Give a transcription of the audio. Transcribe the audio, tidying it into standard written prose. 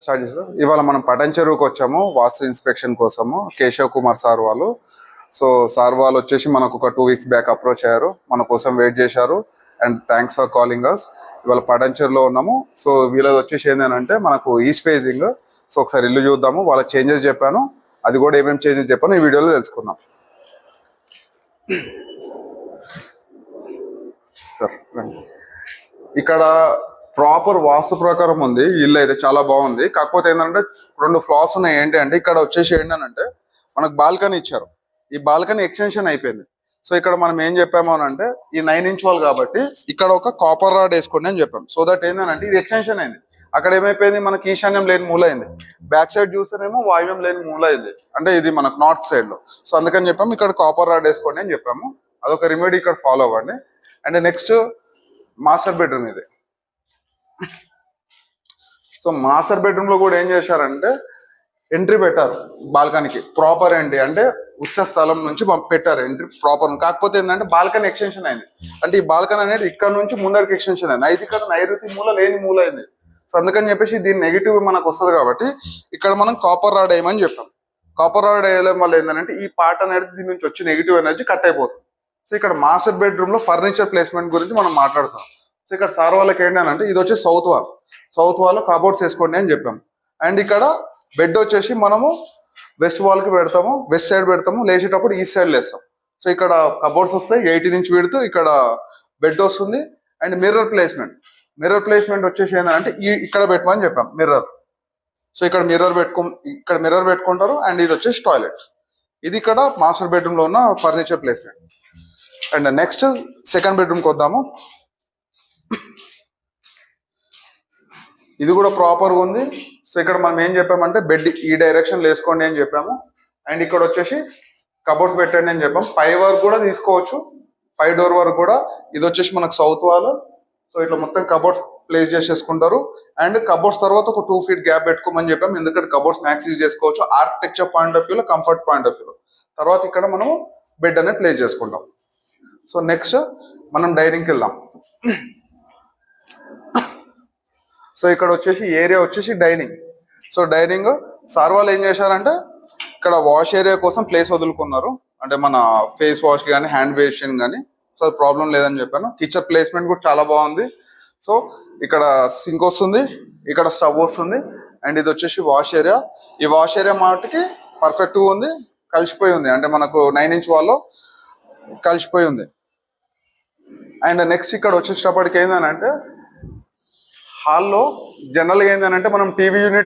Start చేసాం. ఇవాళ మనం పటన్ చెరువుకి వచ్చాము వాస్తు ఇన్స్పెక్షన్ కోసము. కేశవ్ కుమార్ సార్ వాళ్ళు. సో సార్ వాళ్ళు వచ్చేసి మనకు ఒక 2 weeks బ్యాక్ అప్రోచ్ అయ్యారు, మన కోసం వెయిట్ చేశారు. And thanks for calling us. ఇవాళ పటన్ చెరువులో ఉన్నాము. సో వీళ్ళది వచ్చేసి ఏంటంటే మనకు ఈస్ట్ ఫేజింగ్. సో ఒకసారి ఇల్లు చూద్దాము. వాళ్ళకి చేంజెస్ చెప్పాను, అది కూడా ఏమేమి చేంజెస్ చెప్పాను ఈ వీడియోలో తెలుసుకుందాం. సార్ ఇక్కడ ప్రాపర్ వాస్తు ప్రకారం ఉంది. ఇల్లు అయితే చాలా బాగుంది. కాకపోతే ఏంటంటే 2 ఫ్లాస్ ఉన్నాయి. ఏంటి అంటే ఇక్కడ వచ్చేసి ఏంటంటే మనకు బాల్కనీ ఇచ్చారు, ఈ బాల్కనీ ఎక్స్టెన్షన్ అయిపోయింది. సో ఇక్కడ మనం ఏం చెప్పాము అని అంటే ఈ 9 inch వాల్ కాబట్టి ఇక్కడ ఒక కాపర్ రాడ్ వేసుకోండి అని చెప్పాము. సో దట్ ఏంటంటే ఇది ఎక్స్టెన్షన్ అయింది. అక్కడ ఏమైపోయింది, మనకి ఈశాన్యం లేని మూల అయింది. బ్యాక్ సైడ్ చూస్తేనేమో వాయువ్యం లేని మూల అయింది, అంటే ఇది మనకు నార్త్ సైడ్ లో. సో అందుకని చెప్పాము ఇక్కడ కాపర్ రాడ్ వేసుకోండి అని చెప్పాము. అదొక రెమెడీ ఇక్కడ ఫాలో అవ్వండి. అండ్ నెక్స్ట్ మాస్టర్ బెడ్రూమ్ ఇది. సో మాస్టర్ బెడ్రూమ్ లో కూడా ఏం చేశారంటే ఎంట్రీ పెట్టారు బాల్కనీకి. ప్రాపర్ ఏంటి అంటే ఉచ్చ స్థలం నుంచి పెట్టారు ఎంట్రీ ప్రాపర్. కాకపోతే ఏంటంటే బాల్కనీ ఎక్స్టెన్షన్ అయింది. అంటే ఈ బాల్కనీ అనేది ఇక్కడ నుంచి ముందరికి ఎక్స్టెన్షన్ అయింది. అయితే ఇక్కడ నైరుతి మూల లేని మూల అయింది. సో అందుకని చెప్పేసి దీని నెగిటివ్ మనకు వస్తుంది కాబట్టి ఇక్కడ మనం కాపర్ రాడ్ వేయమని చెప్పాం. కాపర్ రాడ్ వేయడం వల్ల ఏంటంటే ఈ పార్ట్ అనేది దీని నుంచి వచ్చి నెగిటివ్ ఎనర్జీ కట్ అయిపోతుంది. సో ఇక్కడ మాస్టర్ బెడ్రూమ్ లో ఫర్నిచర్ ప్లేస్మెంట్ గురించి మనం మాట్లాడుతున్నాం. సో ఇక్కడ సార్ వాళ్ళకి ఏంటంటే ఇది వచ్చి south wall. South wall cupboards వేసుకోండి అని చెప్పాము. అండ్ ఇక్కడ బెడ్ వచ్చేసి మనము వెస్ట్ వాల్ కి పెడతాము, వెస్ట్ సైడ్ పెడతాము, లేచేటప్పుడు ఈస్ట్ సైడ్ లేస్తాం. సో ఇక్కడ కబోర్డ్స్ వస్తాయి, 18 inch విడ్త్. ఇక్కడ బెడ్ వస్తుంది. అండ్ మిర్రర్ ప్లేస్మెంట్ వచ్చేసి ఏంటంటే ఇక్కడ పెట్టమని చెప్పాం మిర్రర్. సో ఇక్కడ మిర్రర్ పెట్టుకుంటారు. అండ్ ఇది వచ్చేసి టాయిలెట్. ఇది ఇక్కడ మాస్టర్ బెడ్రూమ్ లో ఉన్న furniture placement. And next second బెడ్రూమ్కి వద్దాము. ఇది కూడా ప్రాపర్గా ఉంది. సో ఇక్కడ మనం ఏం చెప్పామంటే బెడ్ ఈ డైరెక్షన్ వేసుకోండి అని చెప్పాము. అండ్ ఇక్కడ వచ్చేసి కబోర్డ్స్ పెట్టండి అని చెప్పాము. 5 వరకు కూడా తీసుకోవచ్చు, 5 door వరకు కూడా. ఇది వచ్చేసి మనకు సౌత్ వాల్. సో ఇట్లా మొత్తం కబోర్డ్స్ ప్లేస్ చేసేసుకుంటారు. అండ్ కబోర్డ్స్ తర్వాత ఒక 2 feet గ్యాప్ పెట్టుకోమని చెప్పాము. ఎందుకంటే కబోర్డ్స్ మ్యాక్స్ యూజ్ చేసుకోవచ్చు ఆర్కిటెక్చర్ పాయింట్ ఆఫ్ వ్యూలో, కంఫర్ట్ పాయింట్ ఆఫ్ వ్యూలో. తర్వాత ఇక్కడ మనం బెడ్ అనేది ప్లేస్ చేసుకుంటాం. సో నెక్స్ట్ మనం డైనింగ్కి వెళ్దాం. సో ఇక్కడ వచ్చేసి ఏరియా వచ్చేసి డైనింగ్. సో డైనింగ్ సార్ వాళ్ళు ఏం చేశారంటే ఇక్కడ వాష్ ఏరియా కోసం ప్లేస్ వదులుకున్నారు. అంటే మన ఫేస్ వాష్ కానీ హ్యాండ్ వాషింగ్ కానీ. సో అది ప్రాబ్లం లేదని చెప్పాను. కిచెన్ ప్లేస్మెంట్ కూడా చాలా బాగుంది. సో ఇక్కడ సింక్ వస్తుంది, ఇక్కడ స్టవ్ వస్తుంది. అండ్ ఇది వచ్చేసి వాష్ ఏరియా. ఈ వాష్ ఏరియా మాటికి పర్ఫెక్ట్గా ఉంది, కలిసిపోయి ఉంది. అంటే మనకు 9 inch వాల్లో కలిసిపోయి ఉంది. అండ్ నెక్స్ట్ ఇక్కడ వచ్చేటప్పటికి ఏంటంటే హాల్లో జనరల్గా ఏంటంటే మనం టీవీ యూనిట్